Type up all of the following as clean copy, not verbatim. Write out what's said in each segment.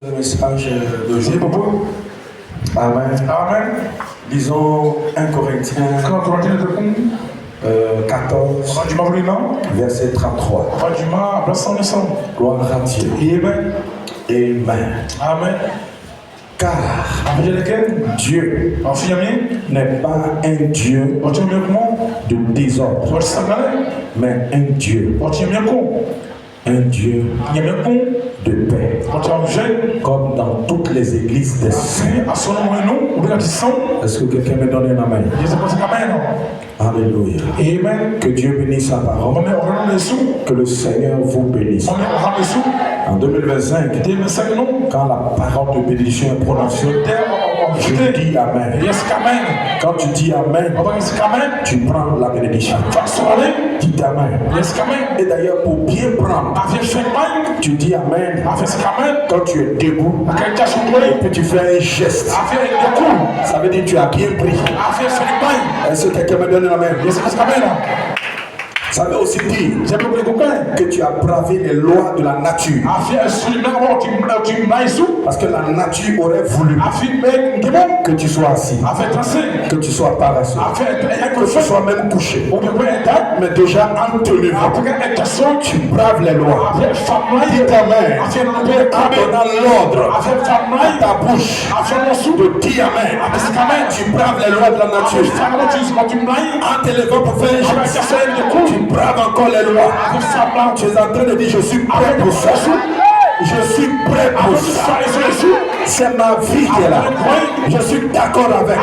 Le message de jour. Amen. Amen. Disons 1 Corinthiens 14, verset 33. Gloire à Dieu. Amen. Amen. Amen. Car Dieu n'est pas un Dieu de désordre, mais un Dieu de paix, comme dans toutes les églises des saints. Est-ce que quelqu'un me donne un amen? Alléluia. Amen. Que Dieu bénisse sa parole. Que le Seigneur vous bénisse. En 2025, quand la parole de bénédiction est prononcée, je dis Amen. Quand tu dis Amen, tu prends la bénédiction. Dis Amen. Et d'ailleurs, pour bien prendre, tu dis Amen. Quand tu es debout, et puis tu fais un geste, ça veut dire que tu as bien pris. Est-ce que quelqu'un me donne un Amen? Ça veut aussi dire que tu as bravé les lois de la nature. Parce que la nature aurait voulu que tu sois assis, que tu sois paresseux, que tu sois même couché. Mais déjà en te levant, tu braves les lois. Dis ta main en donnant l'ordre à ta bouche de dire Amen. Tu braves les lois de la nature. En te levant pour faire un geste, tu braves encore les lois. Tu es en train de dire je suis prêt pour ça. Je suis prêt pour ça. C'est ma vie qui est là. Je suis d'accord avec.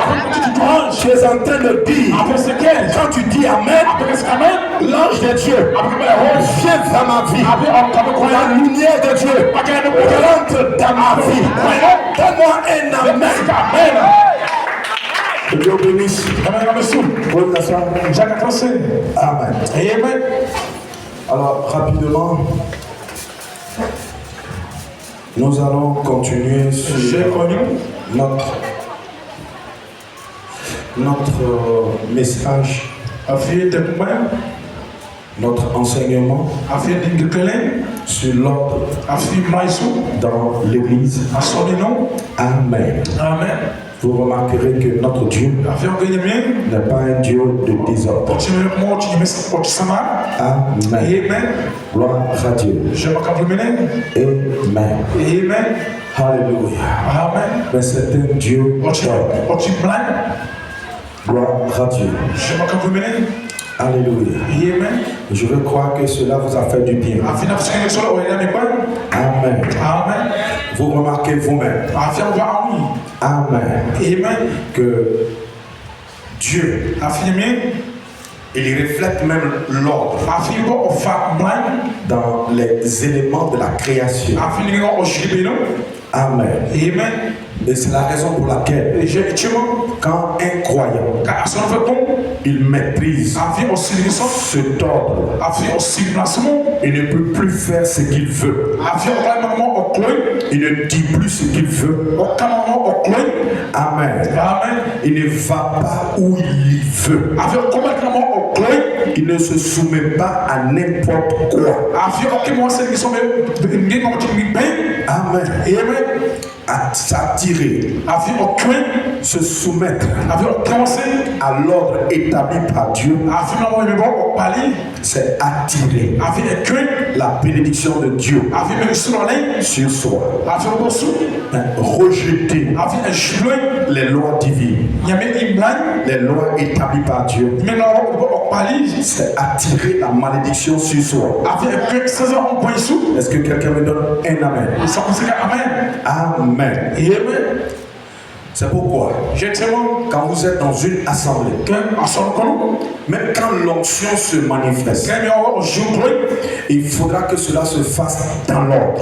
Tu es en train de dire, quand tu dis Amen, l'ange de Dieu vient dans ma vie. La lumière de Dieu rentre dans ma vie. Donne-moi un Amen. Que Dieu bénisse. Amen. Amen. Alors, rapidement, nous allons continuer sur notre message, notre enseignement sur l'ordre dans l'église. Amen. Amen. Vous remarquerez que notre Dieu n'est pas un Dieu de désordre. Amen. Gloire à Dieu. Amen. Alléluia. Mais c'est un Dieu d'ordre. Gloire à Dieu. Alléluia. Je veux croire que cela vous a fait du bien. Amen. Vous remarquez vous-même. Amen. Que Dieu, il reflète même l'ordre dans les éléments de la création. Amen. Et c'est la raison pour laquelle, quand un croyant, il maîtrise cet ordre, il ne peut plus faire ce qu'il veut. Il ne dit plus ce qu'il veut. Amen. Il ne va pas où il veut. Il ne se soumet pas à n'importe quoi. Amen. À s'attirer, se soumettre à l'ordre établi par Dieu, c'est attirer la bénédiction de Dieu sur soi. Rejeter les lois divines, les lois établies par Dieu, c'est attirer la malédiction sur soi. Est-ce que quelqu'un me donne un amen? Amen. C'est pourquoi, quand vous êtes dans une assemblée, même quand l'onction se manifeste, il faudra que cela se fasse dans l'ordre.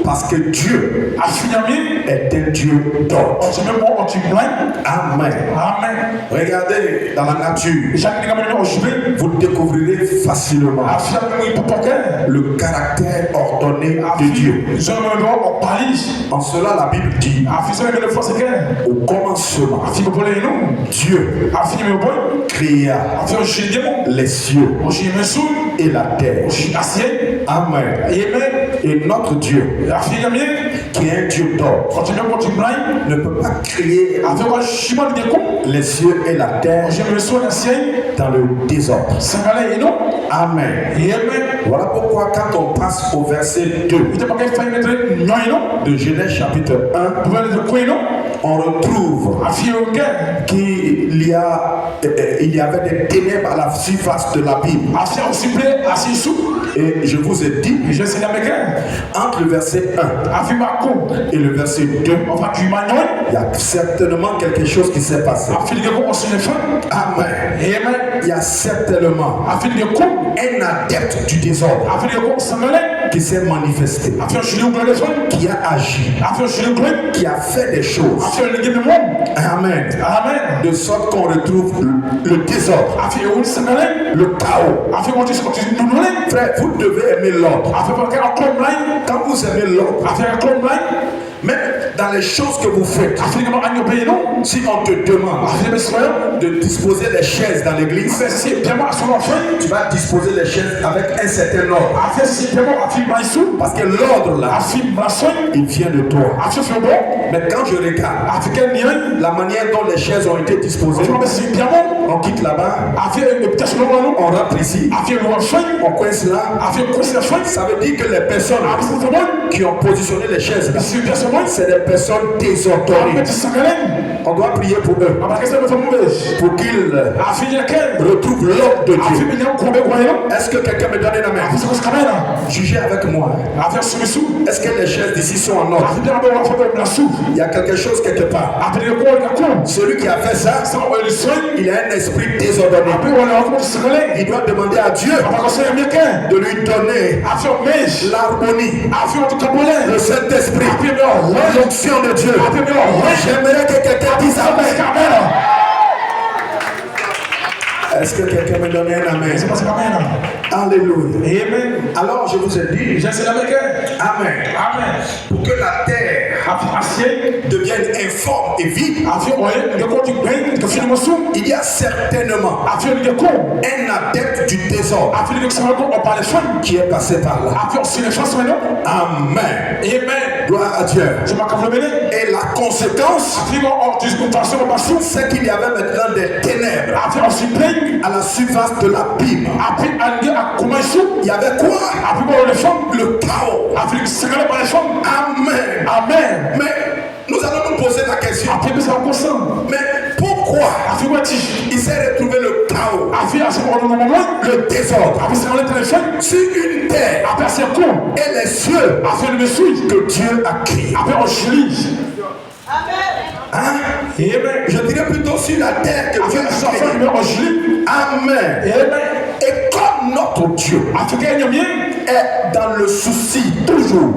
Parce que Dieu est un Dieu d'ordre. Amen. Regardez dans la nature, vous découvrirez facilement le caractère ordonné de Dieu. En cela, la Bible dit, au commencement, Dieu créa les cieux et la terre. Amen. Et notre Dieu, qui est un Dieu d'ordre, ne peut pas créer les cieux et la terre dans le désordre. Amen. Voilà pourquoi quand on passe au verset 2 de Genèse chapitre 1, on retrouve qu'il y avait des ténèbres à la surface de l'abîme. Et je vous ai dit, entre le verset 1 et le verset 2, il y a certainement quelque chose qui s'est passé. Amen. Il y a certainement un adepte du désordre qui s'est manifesté, qui a agi, qui a fait des choses. Amen. De sorte qu'on retrouve le désordre, le chaos. Frère, vous devez aimer l'ordre. Quand vous aimez l'ordre, même dans les choses que vous faites, si on te demande de disposer les chaises dans l'église, tu vas disposer les chaises avec un certain ordre. Parce que l'ordre là, il vient de toi. Mais quand je regarde la manière dont les chaises ont été disposées, on quitte là-bas, on rentre ici, on coince là. Ça veut dire que les personnes qui ont positionné les chaises là, c'est des personnes désordonnées. On doit prier pour eux, pour qu'ils retrouvent l'ordre de Dieu. Est-ce que quelqu'un me donne la main? Jugez avec moi. Est-ce que les chaises d'ici sont en ordre? Il y a quelque chose quelque part. Celui qui a fait ça, il a un esprit désordonné. Il doit demander à Dieu de lui donner l'harmonie, le Saint-Esprit, l'onction de Dieu. J'aimerais que quelqu'un dise amen. Est-ce que quelqu'un me donne un amen? Alléluia. Amen. Alors je vous ai dit, amen. Pour que la terre devienne informe et vide, il y a certainement un adepte du désordre qui est passé par là. Amen. Gloire à Dieu. Et la conséquence, c'est qu'il y avait maintenant des ténèbres à la surface de l'abîme. Il y avait quoi? Le chaos. Amen. Mais nous allons nous poser la question. Mais pourquoi il s'est retrouvé le chaos, le désordre sur une terre et les cieux que Dieu a créés? Je dirais plutôt sur la terre que Dieu a créée. Amen. Et comme notre Dieu est dans le souci toujours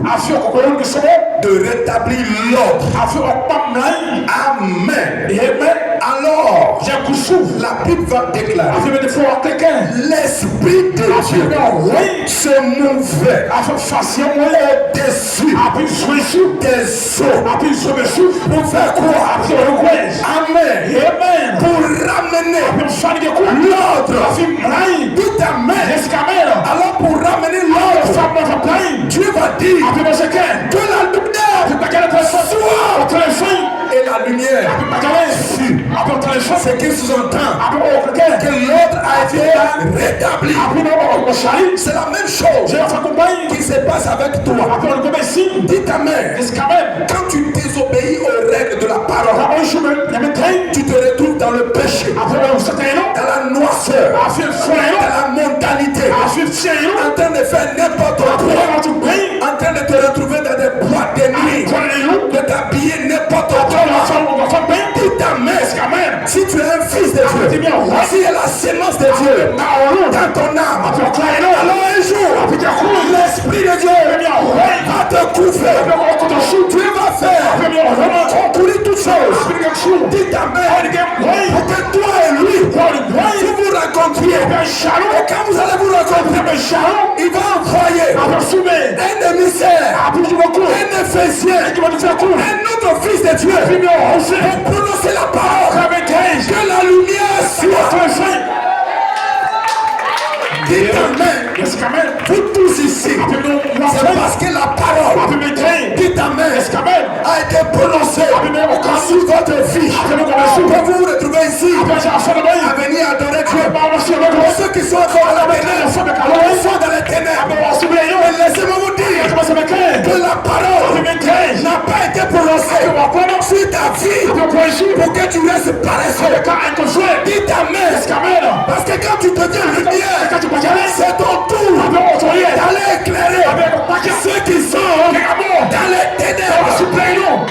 de rétablir l'ordre. Amen. Alors, la Bible va déclarer l'Esprit de Dieu se mouvait au-dessus des eaux. Pour faire quoi? Amen. Pour ramener l'ordre. Dites amen. Alors pour ramener l'ordre, Dieu va dire que la lumière soit et la lumière fut. C'est qu'il sous-entend que l'ordre a été rétabli. C'est la même chose qui se passe avec toi. Dites amen. Quand tu désobéis aux règles de la parole, tu te retrouves dans le péché, dans la noirceur, dans la mondanité, en train de faire n'importe quoi, en train de te retrouver dans des boîtes de nuit, de t'habiller n'importe quoi. Dites amen. Si tu es un fils de Dieu, si tu es la sémence de Dieu dans ton âme, alors un jour l'Esprit de Dieu va te couvrir. Dieu va faire concourir toutes choses. Dites amen. Pour que toi et lui, si vous rencontriez, et quand vous allez vous rencontrer, il va envoyer un émissaire, un Éphésien, un autre fils de Dieu, pour prononcer la parole, que la lumière soit. Dites amen. Vous tous ici, c'est parce que la parole, dites Amen, a été prononcée sur votre vie. Pour vous retrouver ici, à venir adorer Dieu. Pour ceux qui sont encore à la ténèbres, sont dans les ténèbres, laissez-moi vous dire que la parole n'a pas été prononcée sur ta vie pour que tu restes paresseux. Dites Amen. Parce que quand tu deviens lumière, c'est ton tour d'aller éclairer ceux qui sont dans les ténèbres.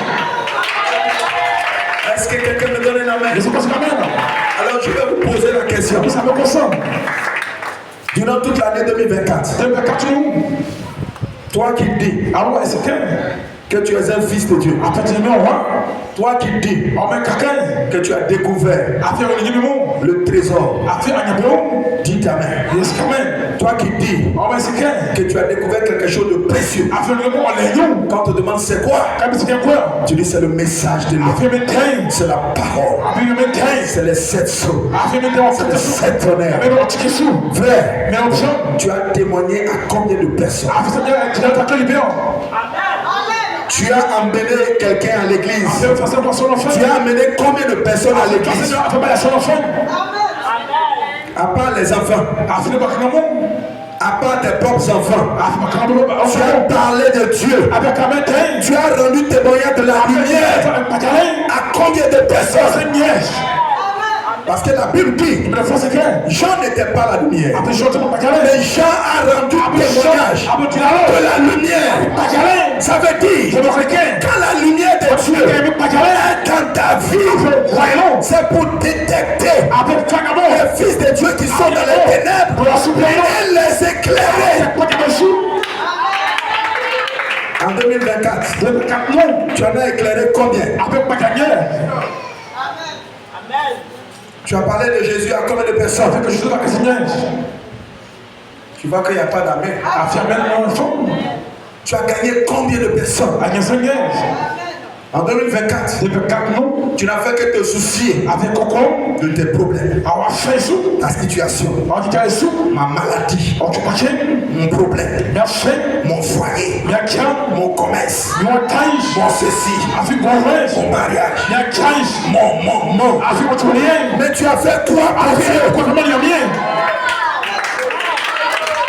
Est-ce que quelqu'un me donne un amen? Alors je vais vous poser la question. Durant toute l'année 2024, toi qui dis que tu es un fils de Dieu, toi qui dis que tu as découvert le trésor, dis Amen. Toi qui dis que tu as découvert quelque chose de précieux, quand on te demande c'est quoi, tu dis c'est le message de Dieu, c'est la parole, c'est les 7 sceaux, c'est les 7 tonnerres. Frère, tu as témoigné à combien de personnes? Tu as amené quelqu'un à l'église. Tu as amené combien de personnes à l'église? À part les enfants, à part tes propres enfants, tu as parlé de Dieu. Tu as rendu témoignage de la lumière à combien de personnes? Parce que la Bible dit Jean n'était pas la lumière, mais Jean a rendu témoignage de la lumière. Ça veut dire quand la lumière de Dieu est dans ta vie, c'est pour détecter les fils de Dieu qui sont dans les ténèbres et les éclairer. En 2024, tu en as éclairé combien? Tu as parlé de Jésus à combien de personnes? Tu vois qu'il n'y a pas d'amen. Tu as gagné combien de personnes? En 2024, tu n'as fait que te soucier de tes problèmes, ta situation, ma maladie, mon problème, mon foyer, mon commerce, mon ceci, mon mariage, mon. Mais tu as fait quoi pour Dieu?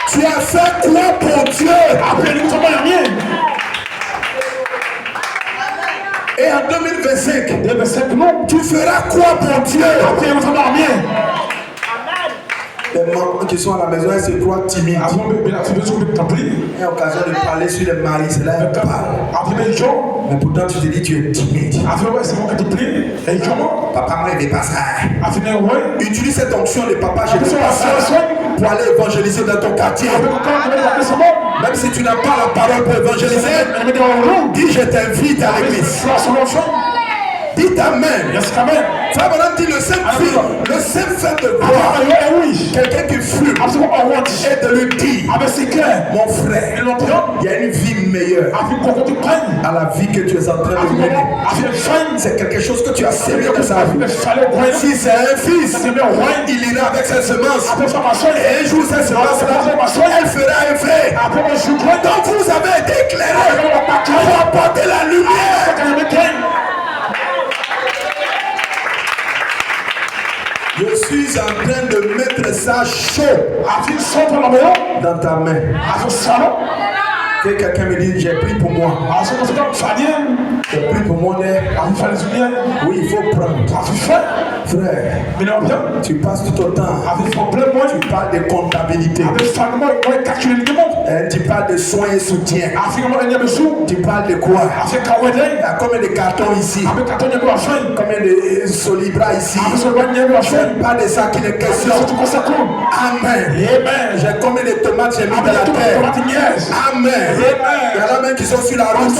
Tu as fait quoi pour Dieu? Et en 2025, tu feras quoi pour Dieu? Les mamans qui sont à la maison, elles se croient timides. Il y a occasion de parler sur les maris, c'est là qu'elles parlent. Mais pourtant tu te dis tu es timide. Papa m'a aidé pas ça. Utilise cette onction de papa chez toi pour aller évangéliser dans ton quartier. Même si tu n'as pas la parole pour évangéliser, dis je t'invite à l'église. Dites Amen. Frère Madame dit le seul fait de gloire, quelqu'un qui fume et de lui dire mon frère, il y a une vie meilleure à la vie que tu es en train de mener. C'est quelque chose que tu as sémé pour sa vie. Si c'est un fils, il ira avec ses semences. Et un jour cette semence-là, elle fera un frère. Donc vous avez été éclairé pour apporter la lumière. Je suis en train de mettre ça chaud dans ta main. Que quelqu'un me dise, j'ai pris pour moi. J'ai pris pour mon air. Oui, il faut prendre. Frère, tu passes tout le temps. Tu parles de comptabilité. Tu parles de soins et soutien. Tu parles de quoi? Il y a combien de cartons ici? Combien de solibras ici? Je parle de ça qui est question. Amen. J'ai combien de tomates j'ai mis dans la terre? Amen. Il y en a même qui sont sur la route.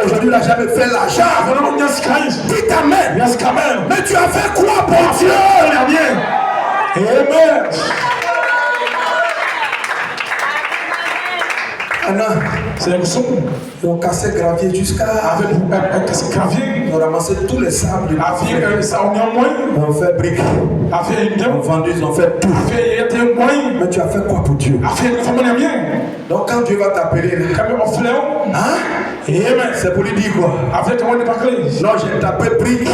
Aujourd'hui, il n'a jamais fait l'argent. Dites Amen. Mais tu as fait quoi pour Dieu? Amen. Ils ont cassé gravier jusqu'à. Ils ont ramassé tous les sables. Ils ont fait briques. Ils ont vendu, ils ont fait tout. Mais tu as fait quoi pour Dieu? Donc quand Dieu va t'appeler, c'est pour lui dire quoi? Non, j'ai tapé briques.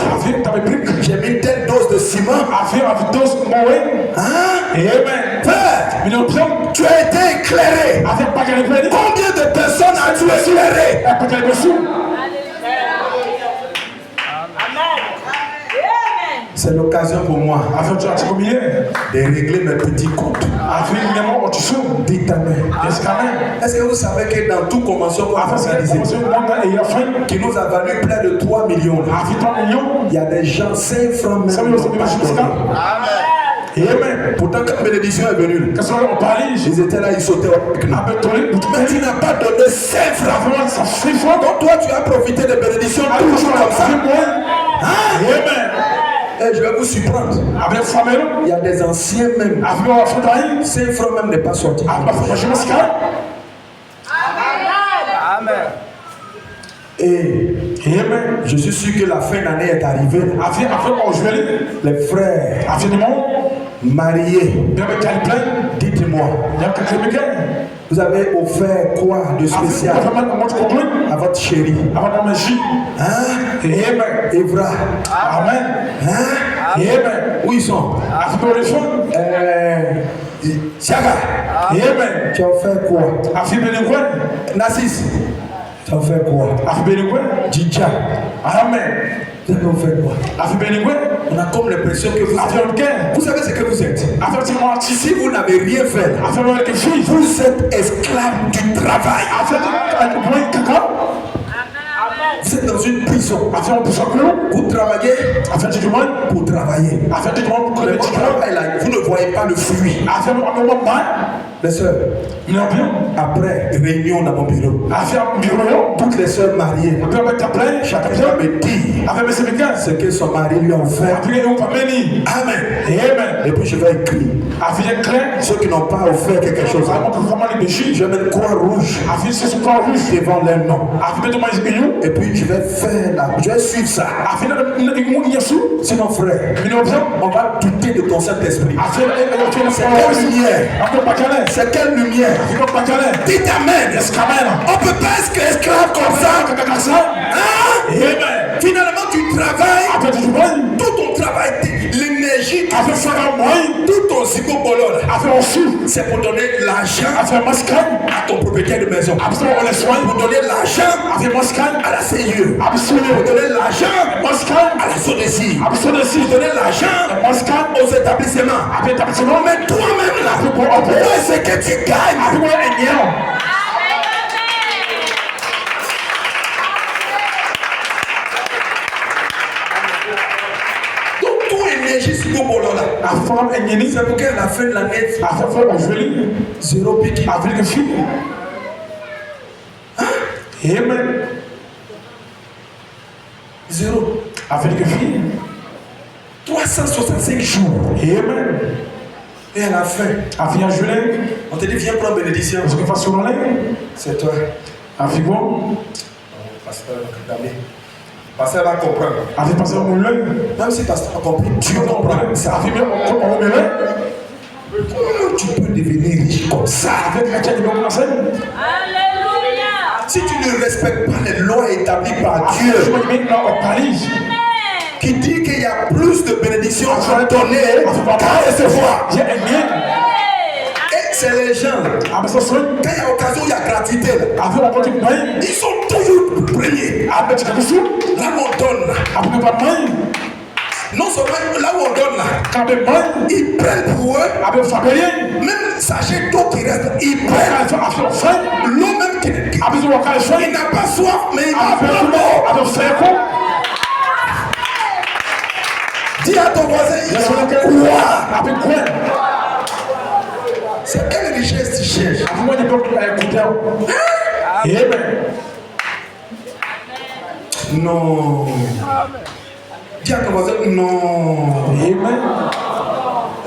J'ai mis telle dose de ciment. Père, tu as été éclairé. Combien de personnes as-tu éclairé? C'est l'occasion pour moi de régler mes petits comptes. Dites Amen. Est-ce que vous savez que dans toute convention qu'on a organisée, qui nous a valu près de 3 millions, il y a des gens 5 francs même qui n'ont pas donné. Amen. Pourtant, quand bénédiction est venue, ils étaient là, ils sautaient avec nous. Mais tu n'as pas donné 5 francs. Donc toi, tu as profité de bénédiction toujours comme ça. Amen. Et je vais vous surprendre. Il y a des anciens même. 5 francs même n'est pas sorti. Amen. Et je suis sûr que la fin d'année est arrivée. Les frères mariés, dites-moi, vous avez offert quoi de spécial à votre chérie? Evra. Où ils sont? Siaga. Tu as offert quoi? Nassis. Tu as offert quoi? Djidja. Vous avez offert quoi? On a comme l'impression que vous savez ce que vous êtes. Si vous n'avez rien fait, vous êtes esclave du travail. Vous êtes dans une prison. Vous travaillez pour travailler. Mais votre travail là, vous ne voyez pas le fruit. Les sœurs, après réunion dans mon bureau, toutes les sœurs mariées, chacun me dit ce que son mari lui a offert. Amen. Et puis je vais écrire. Ceux qui n'ont pas offert quelque chose, je mets une croix rouge devant leur nom. Et puis je vais suivre ça. Sinon frère, on va douter de ton Saint-Esprit. C'est quelle lumière? Dites Amen. On ne peut pas être esclave comme ça. Finalement tu travailles, tout ton travail, l'énergie, tout ton zigobolol, c'est pour donner l'argent à ton propriétaire de maison, pour donner l'argent à la CIE, pour donner l'argent à la SODECI, pour donner l'argent aux établissements. Mais toi-même là, où est-ce que tu gagnes? C'est pour qu'à la fin de l'année, 0 piqué. Amen. 0. 365 jours. Amen. Et à la fin, on te dit viens prendre bénédiction. C'est toi. Pasteur Damé. Pasteur va comprendre. Même si pasteur a compris, Dieu comprend ça. Comment tu peux devenir riche comme ça? Alléluia. Si tu ne respectes pas les lois établies par Dieu, qui dit qu'il y a plus de bénédictions à donner qu'à recevoir. Et c'est les gens, quand il y a occasion, il y a gratuité. Ils sont toujours premiers. Là où on donne, non seulement là où on donne là, ils prennent pour eux, même sachez d'eau qui reste, ils prennent l'eau même qui il n'a pas soif, mais il n'a pas l'eau. Dis à ton voisin, il a quoi? C'est quelle richesse tu cherches? Non. Dis à ton voisin, non. Et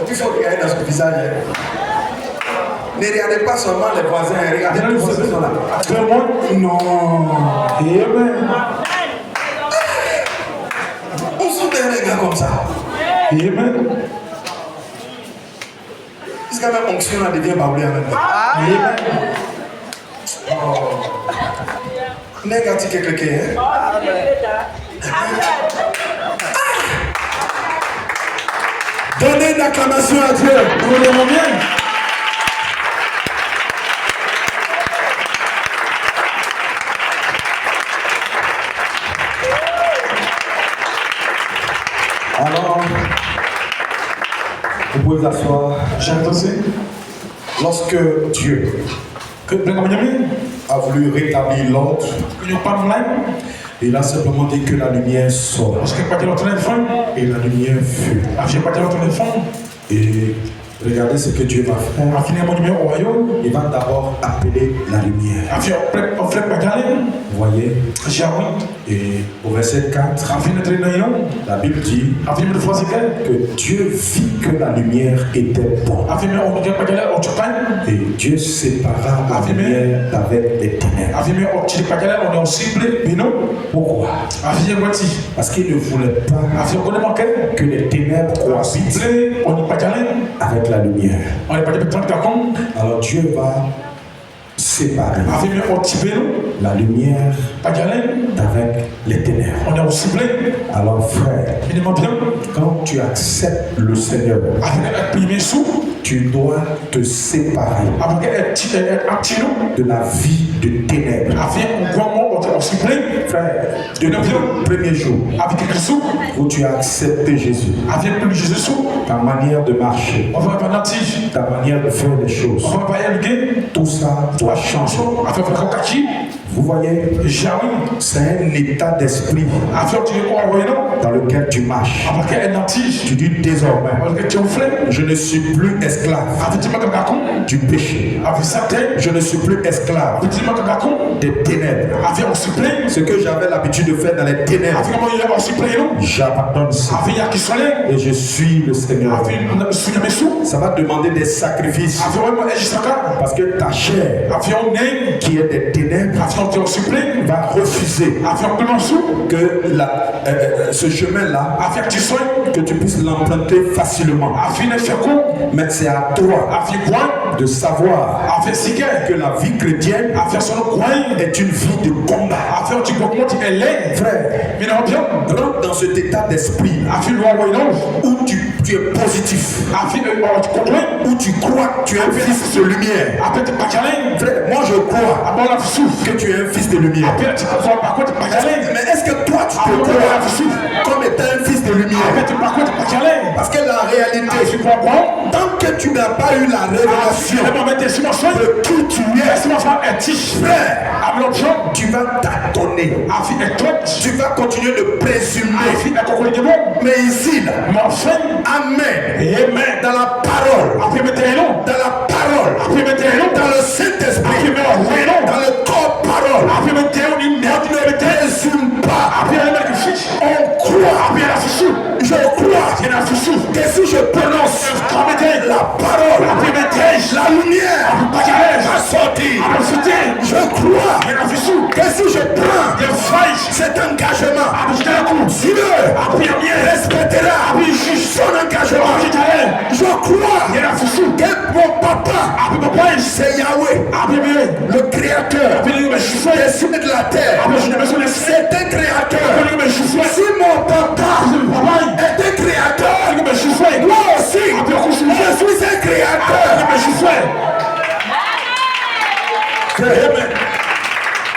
puis il faut regarder dans son visage. Ne regardez pas seulement les voisins, regardez tous ceux qui sont là. Non. Amen. On sont des gars comme ça. Amen. Est-ce que même onction là devient baoulé avec moi? Amen. N'est-ce pas quelqu'un? Donnez une acclamation à Dieu. Nous l'aimons bien. Alors, vous pouvez vous asseoir. Lorsque Dieu a voulu rétablir l'ordre, il a simplement dit que la lumière sort. Et la lumière fut. Et regardez ce que Dieu va faire. Il va d'abord appeler la lumière. Vous voyez? Et au verset 4, la Bible dit que Dieu vit que la lumière était bonne. Et Dieu sépara la lumière d'avec les ténèbres. Pourquoi? Parce qu'il ne voulait pas que les ténèbres cohabitent avec la lumière. Alors Dieu va séparer la lumière d'avec les ténèbres. Alors frère, quand tu acceptes le Seigneur, tu dois te séparer de la vie de ténèbres. Frère, depuis le premier jour où tu as accepté Jésus, ta manière de marcher, ta manière de faire les choses, tout ça doit changer. Vous voyez, c'est un état d'esprit dans lequel tu marches. Tu dis désormais, je ne suis plus esclave du péché. Je ne suis plus esclave des ténèbres. Ce que j'avais l'habitude de faire dans les ténèbres, j'abandonne ça. Et je suis le Seigneur. Ça va demander des sacrifices. Parce que ta chair, qui est des ténèbres, va refuser que ce chemin-là, que tu puisses l'emprunter facilement. Mais c'est à toi de savoir que la vie chrétienne est une vie de combat. Frère, rentre dans cet état d'esprit où tu es positif, où tu crois que tu es un fils de lumière. Frère, moi je crois que tu es un fils de lumière. Mais est-ce que toi tu te crois comme étant un fils de lumière? Parce que la réalité, tant que tu n'as pas eu la révélation de qui tu es, frère, tu vas tâtonner. Tu vas continuer de présumer. Mais ici, là, amen. Dans la parole, dans la parole, dans le Saint-Esprit, dans le corps parole, on ne présume pas. On croit. Je crois que si je prononce la parole, la lumière va sortir. Je crois que si je prends cet engagement, Dieu respectera son engagement. Je crois que mon papa, c'est Yahweh, le créateur des cieux et de la terre. C'est un créateur. Si mon papa est un créateur, moi aussi, je suis un créateur.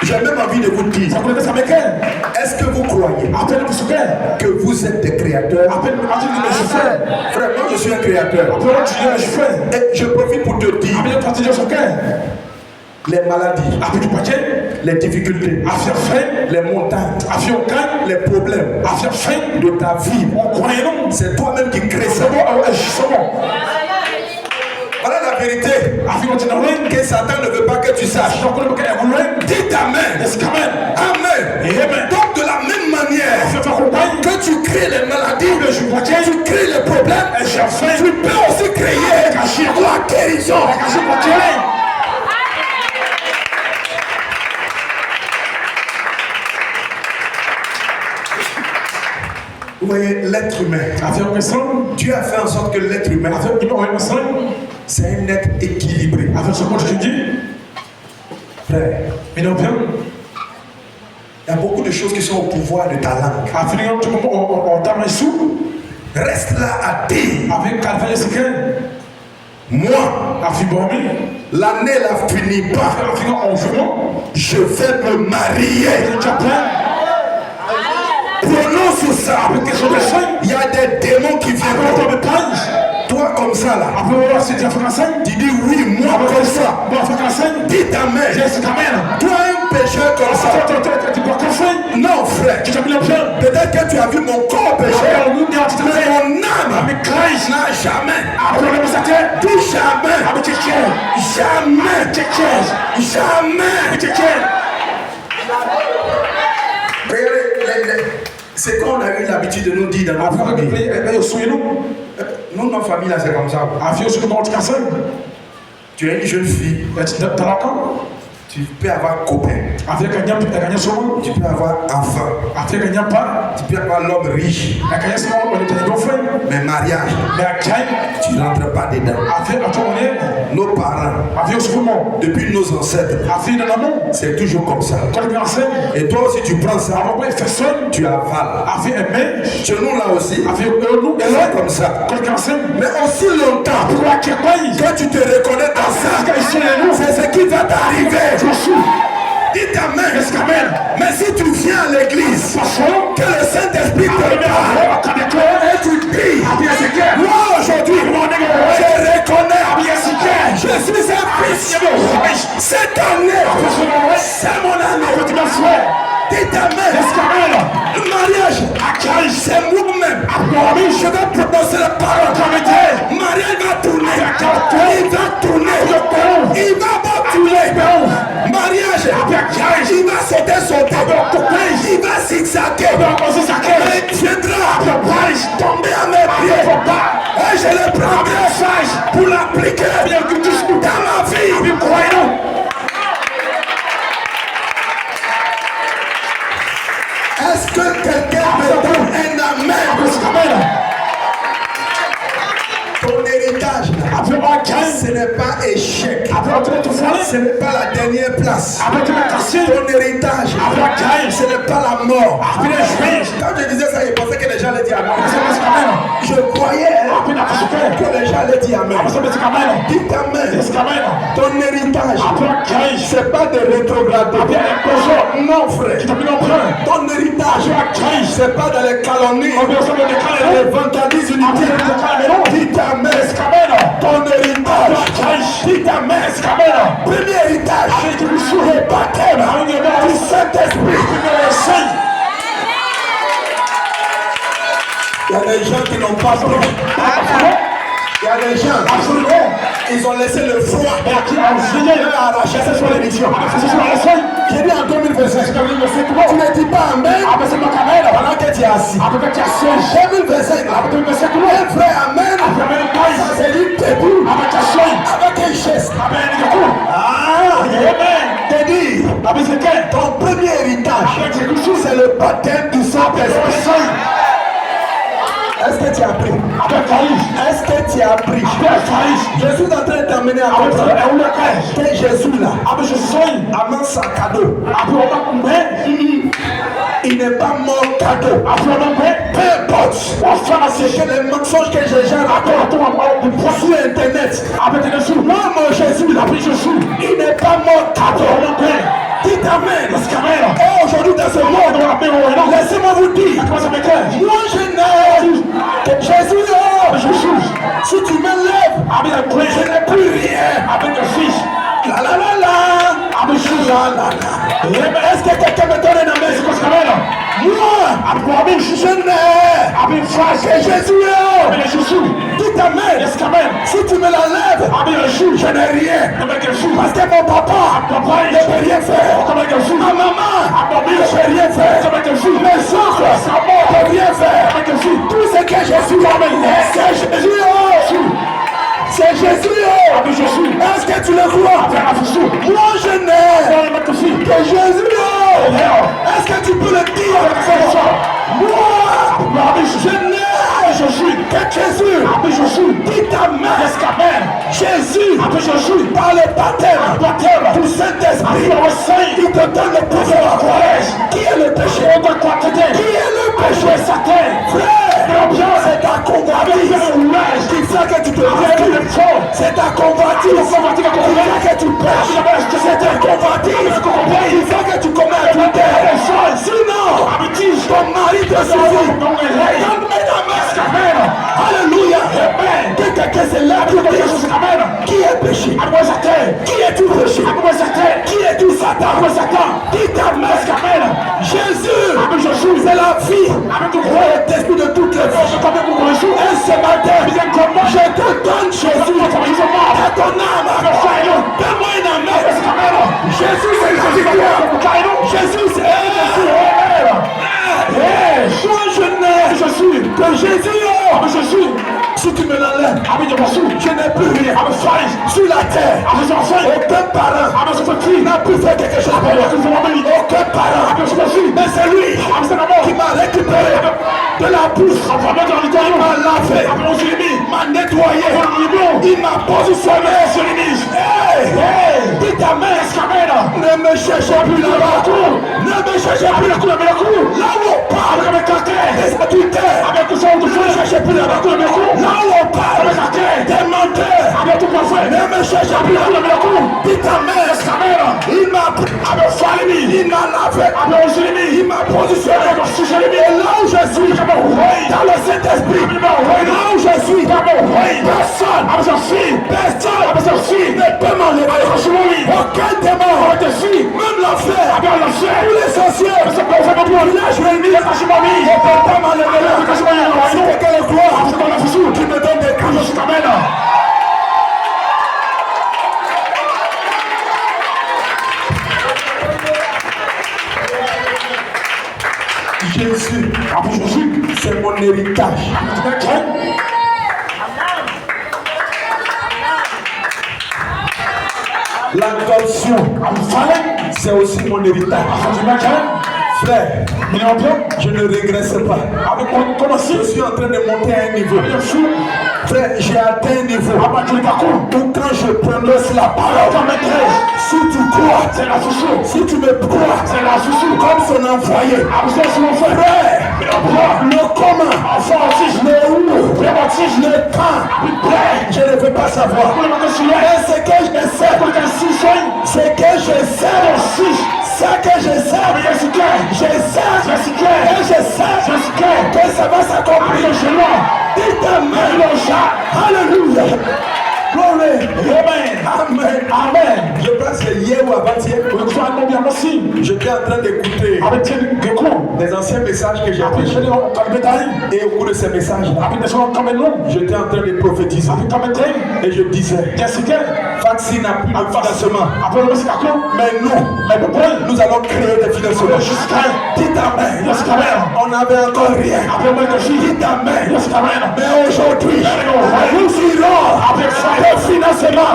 J'ai même envie de vous dire, est-ce que vous croyez que vous êtes des créateurs? Frère, moi je suis un créateur. Et je profite pour te dire, les maladies, les difficultés, les montagnes, les problèmes de ta vie, c'est toi-même qui crée ça. Voilà la vérité. Que Satan ne veut pas que tu saches. Dites Amen. Amen. Donc de la même manière que tu crées les maladies, tu crées les problèmes, tu peux aussi créer la guérison. Vous voyez, l'être humain, Dieu a fait en sorte que l'être humain, c'est un être équilibré. Frère, il y a beaucoup de choses qui sont au pouvoir de ta langue. Reste là à dire. Moi, l'année ne finit pas. Je vais me marier. Prononce ça. Il y a des démons qui viennent. Toi comme ça là. Tu dis oui, moi comme ça. Dis ta mère. Toi un pécheur comme ça. Non frère. Peut-être que tu as vu mon corps pécheur. Mais mon âme n'a jamais. Dis jamais. Jamais. C'est qu'on a eu l'habitude de nous dire dans notre famille. Nous, notre famille là, c'est comme ça. Tu es une jeune fille. Tu peux avoir copain. Tu peux avoir enfant. Tu peux avoir l'homme riche. Mais mariage, tu ne rentres pas dedans. Nos parents, depuis nos ancêtres, c'est toujours comme ça. Et toi aussi tu prends ça, tu avales. Chez nous là aussi, c'est comme ça. Mais aussi longtemps, quand tu te reconnais dans ça, c'est ce qui va t'arriver. Dis ta main. Mais si tu viens à l'église, que le Saint-Esprit te parle, et tu dis, moi aujourd'hui, je reconnais, je suis un fils. Cette année, c'est mon année. Dis ta main. Le mariage, c'est moi-même. Je vais prononcer la parole. Mariage va tourner. Il va tourner. Il va tourner. Mariage, il va sauter. Il va zigzaguer. Il viendra tomber à mes pieds. Et je le prendrai pour l'appliquer dans ma vie. Est-ce que quelqu'un me donne un amen? Ton héritage, ce n'est pas échec. Ce n'est pas la dernière place. Ton héritage, ce n'est pas la mort. Quand je disais ça, je pensais que les gens allaient dire amen. Je croyais que les gens allaient dire amen. Dis amen. Ton héritage, c'est pas de rétrograder. Non frère. Ton héritage, c'est pas dans les calomnies, les vandalismes inutiles. Dis amen. Ton héritage, dis amen. Premier héritage, le baptême du Saint-Esprit. Il y a des gens qui n'ont pas pris. Il y a des gens, ils ont laissé le froid. Ils ont arraché cette émission. J'ai dit en 2025, tu ne dis pas amen pendant que tu es assis. 2025, un vrai amen, ça c'est dit debout avec un geste. T'es dit, ton premier héritage, c'est le baptême du Saint-Esprit. Est-ce que tu as pris? Est-ce que tu as pris? Je suis en train de t'amener à comprendre que Jésus là amène sa cadeau. Il n'est pas mort cadeau. Peu importe. C'est que les mensonges que les gens racontent sur internet. Moi, mon Jésus, il n'est pas mort cadeau. Dites amen. Et aujourd'hui dans ce monde, laissez-moi vous dire, moi je n'ai Jésus, si tu me lèves, je n'ai plus rien. La la la la. Est-ce que quelqu'un me donne un amen? Moi, je n'ai que Jésus. Dites amen. Si tu me la lèves, je n'ai rien. Parce que mon papa ne peut rien faire. Ma maman ne peut rien faire. Mes soeurs ne peuvent rien faire. Tout ce que Jésus m'amène, c'est Jésus. C'est Jésus. Est-ce que tu le crois? Moi je n'ai que Jésus. Est-ce que tu peux le dire? Moi Je nais. Je suis. Que Jésus. Je suis. Dis ta main. Jésus. Je suis. Par le baptême. Du Saint-Esprit. Il te donne le pouvoir. Qui est le péché? Qui est le péché? Frère, c'est ta convoitise qui fait que tu te masques. C'est ta convoitise qui fait que tu pêches. C'est ta convoitise qui fait que tu commets adultère. Sinon, ton mari te suffit. Alléluia. Que quelqu'un se lève pour dire qui est péché? Qui est tout péché? Qui est tout Satan? Dis ta main. Jésus, c'est la vie. Le esprit de toutes les vies. Et ce matin, je te donne Jésus. À ton âme. Donne-moi une âme. Jésus, c'est la victoire. Jésus, c'est moi je n'ai, je suis que Jésus. Si tu me l'enlèves, je n'ai plus rien. Sur la terre, aucun parent n'a pu faire quelque chose pour moi. Aucun parent. Mais c'est lui qui m'a récupéré de la pousse. Il m'a lavé, m'a nettoyé. Il m'a positionné. Dis ta main. Ne me cherchez plus là-bas. Ne me cherchez plus là où on parle des adultères. Ne me cherchez plus là-bas. Là où on parle des menteurs. Ne me cherchez plus là-bas. Dis ta main. Il m'a lavé. Il m'a positionné. Et là où je suis, dans le Saint-Esprit, là où je suis, personne ne peut m'enlever. Aucun démon, même l'enfer, tous les sorciers, village réuni, ne peut pas m'enlever. Si quelqu'un le croit, tu me donnes des couches. Jésus, c'est mon héritage. L'adoption, c'est aussi mon héritage. Frère, je ne régresse pas. Je suis en train de monter à un niveau. Frère, j'ai atteint un niveau où quand je prononce la parole, si tu crois, si tu me crois, comme son envoyé, frère, le comment, le où, le quand, je ne veux pas savoir. Mais ce que je sais, c'est que je sais, que ça va s'accomplir. Dis ta main. Alléluia. Amen. Je pense que hier ou avant-hier, j'étais en train d'écouter des anciens messages que j'ai appris. Et au cours de ces messages, j'étais en train de prophétiser. Et je disais, Faxi n'a plus de financement. Mais nous allons créer des financements. Dis ta main. On n'avait encore rien. Dis ta main. Mais aujourd'hui, nous irons au financement.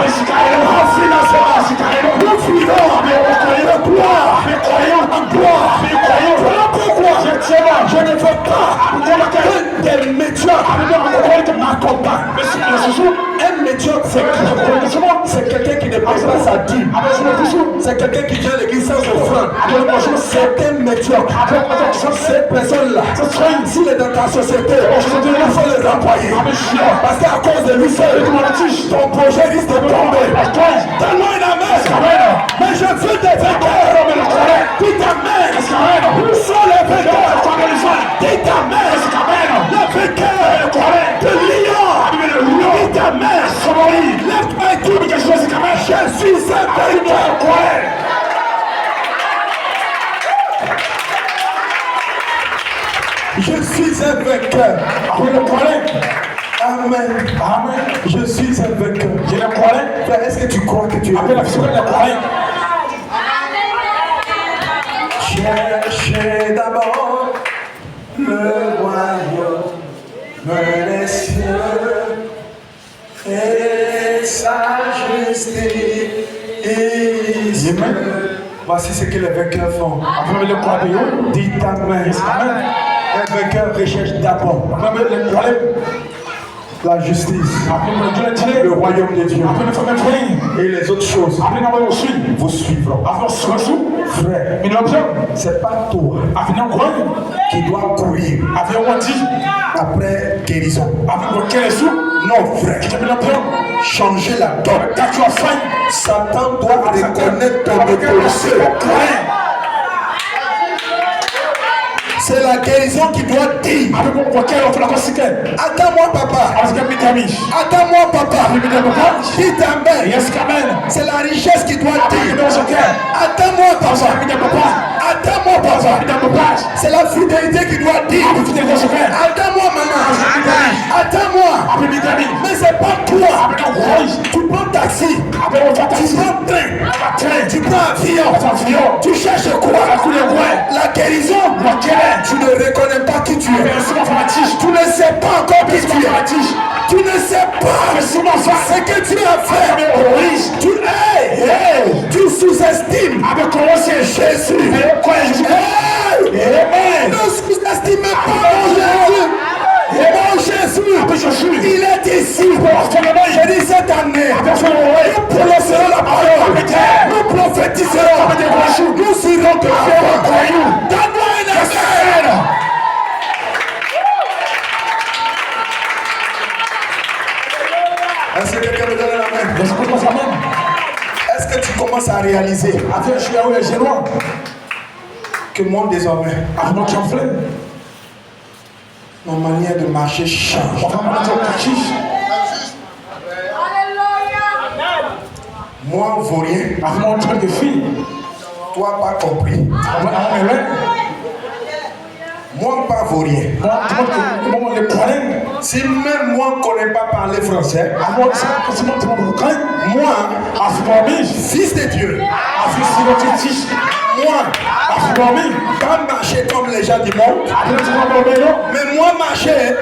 Nous finirons de gloire en gloire. Voilà pourquoi je ne veux pas que des médiocres m'accompagnent. Un médiocre, c'est quelqu'un qui ne passe pas sa dîme. C'est quelqu'un qui vient à l'église sans offrande. C'est un médiocre. Cette personne-là, s'il est dans ta société, il faut les employer. Parce qu'à cause de lui seul, ton projet risque de tomber. Donne-moi une amène. Mais je veux des vainqueurs. Dis ta main. Où sont les vainqueurs? Dis ta main. Le vainqueur de Lyon. Dis ta main. Lève-toi et dis que je suis un vainqueur. Je suis un vainqueur. Amen. Je suis un vainqueur. Est-ce que tu crois que tu es un vainqueur? Cherchez d'abord le royaume des cieux et sa justice. Voici ce que les vainqueurs font. Dis ta main. Un vainqueur recherche d'abord la justice, le royaume de Dieu. Et les autres choses vous suivront. Frère, c'est pas toi qui dois courir après guérison. Non, frère. Changer la donne. Satan doit reconnaître ton autorité. C'est la guérison qui doit dire. Attends-moi, papa. Attends-moi, papa. Dis ta main. C'est la richesse qui doit dire. Attends-moi, papa. Attends-moi, papa. C'est la fidélité qui doit dire. Attends-moi, maman. Attends-moi. Mais c'est pas toi. Tu prends taxi. Tu prends train. Tu prends avion. Tu cherches quoi? La guérison. Tu ne reconnais pas qui tu es. Tu ne sais pas encore qui tu es. Tu ne sais pas ce que tu as fait. Tu sous-estimes Jésus. Ne sous-estimez pas mon Jésus. Il est ici. Je dis cette année, nous prononcerons la parole. Nous prophétiserons. Nous serons de l'avant. Donne-moi un amen. Est-ce que quelqu'un me donne la main? Est-ce que tu commences à réaliser que moi désormais, ma manière de marcher change? Moi, vaurien, toi pas compris. Moi, pas vaurien. Si même moi ne connais pas parler français, moi, fils de Dieu, moi, pas marcher comme les gens du monde, mais moi marcher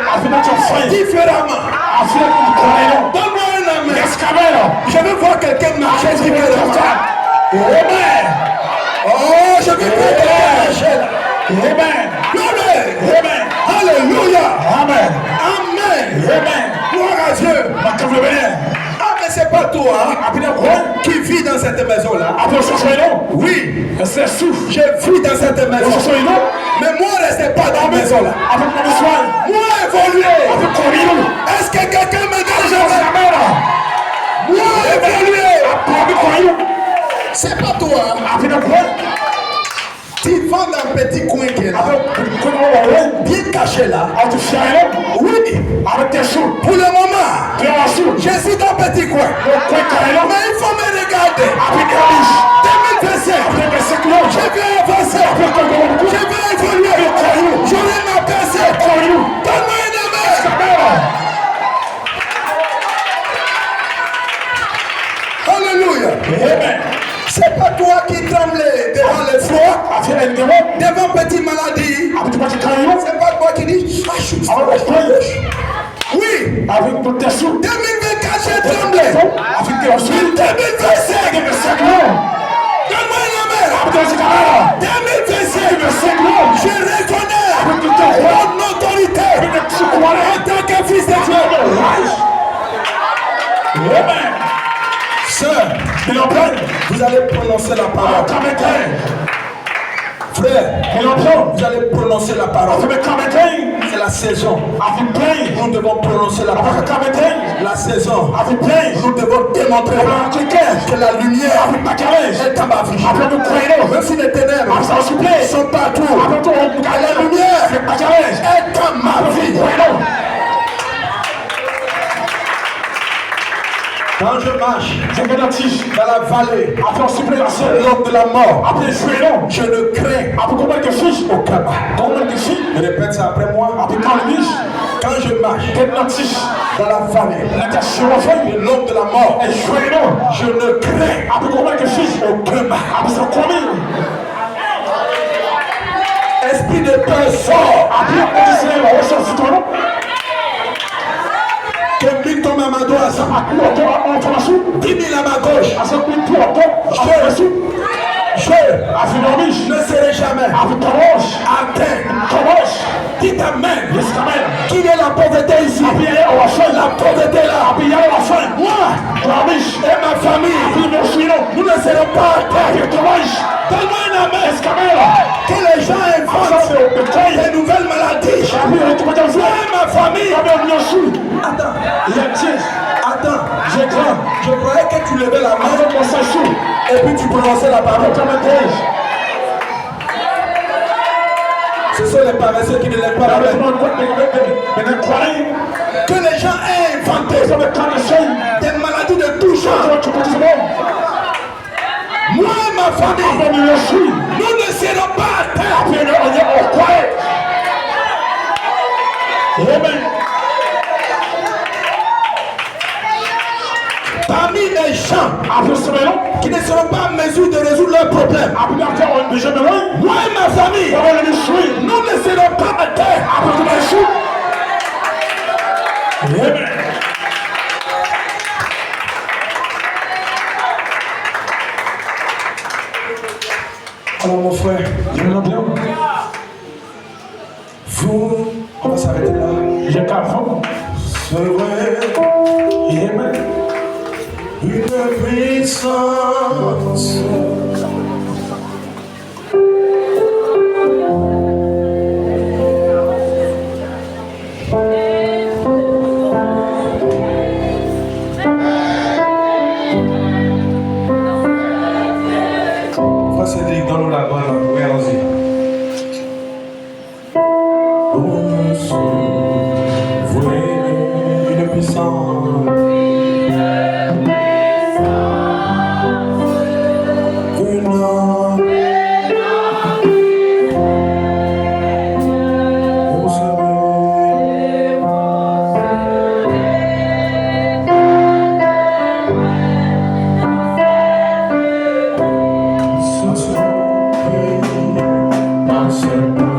différemment. Donne-moi un amen. Je veux voir quelqu'un marcher différemment. Oh, je veux voir quelqu'un marcher là. Amen. Amen. Alléluia. Amen. Amen. Gloire à Dieu. Ah, mais c'est pas toi qui vis dans cette maison-là. Oui. Je vis dans cette maison. Mais moi, ne restez pas dans la maison-là. Moi, évoluer. Est-ce que quelqu'un me dit moi, évoluer. C'est pas toi. Tu vas dans un petit coin qui est là, bien caché là. Oui. Pour le moment, je suis dans un petit coin. Mais il faut me regarder. 2025, je vais avancer. Je vais évoluer. J'aurai ma percée. Donne-moi une amen. Alléluia. Amen. C'est pas toi qui tremblais devant les flots, devant petite maladie. C'est pas toi qui dis oui. 2024 j'ai tremblé. 2025. Donne-moi une amen. 2025. Je reconnais mon autorité en tant que fils de Dieu. Sœur, vous allez prononcer la parole. Frère, vous allez prononcer la parole. C'est la saison. Nous devons prononcer la parole. La saison. Nous devons démontrer que la lumière est dans ma vie. Même si les ténèbres sont partout, la lumière est dans ma vie. Quand je marche dans la vallée, l'homme de la mort, je ne crains aucun mal. Répète ça après moi. Quand je marche dans la vallée, l'homme de la mort, je ne crains aucun mal. Esprit de peur sort. Que Victor Mamado a 10 000 à ma gauche. Je ne serai jamais atteint. des nouvelles maladies. Ma famille. Attends, je croyais que tu levais la main et puis tu prononçais la parole. Ce sont les paresseux qui ne lèvent pas la main. Que les gens aient inventé des maladies de tout genre. Moi et ma famille, nous ne serons pas à terre. Amen. Parmi les gens qui ne seront pas en mesure de résoudre leurs problèmes, moi et ma famille, nous ne serons pas à terre. Amen. Alors mon frère, vous, on va s'arrêter là. C'est vrai. Amen. Une puissance. Frère Cédric, donne-nous la bonne. Oui, allons-y. Une puissance. Answer.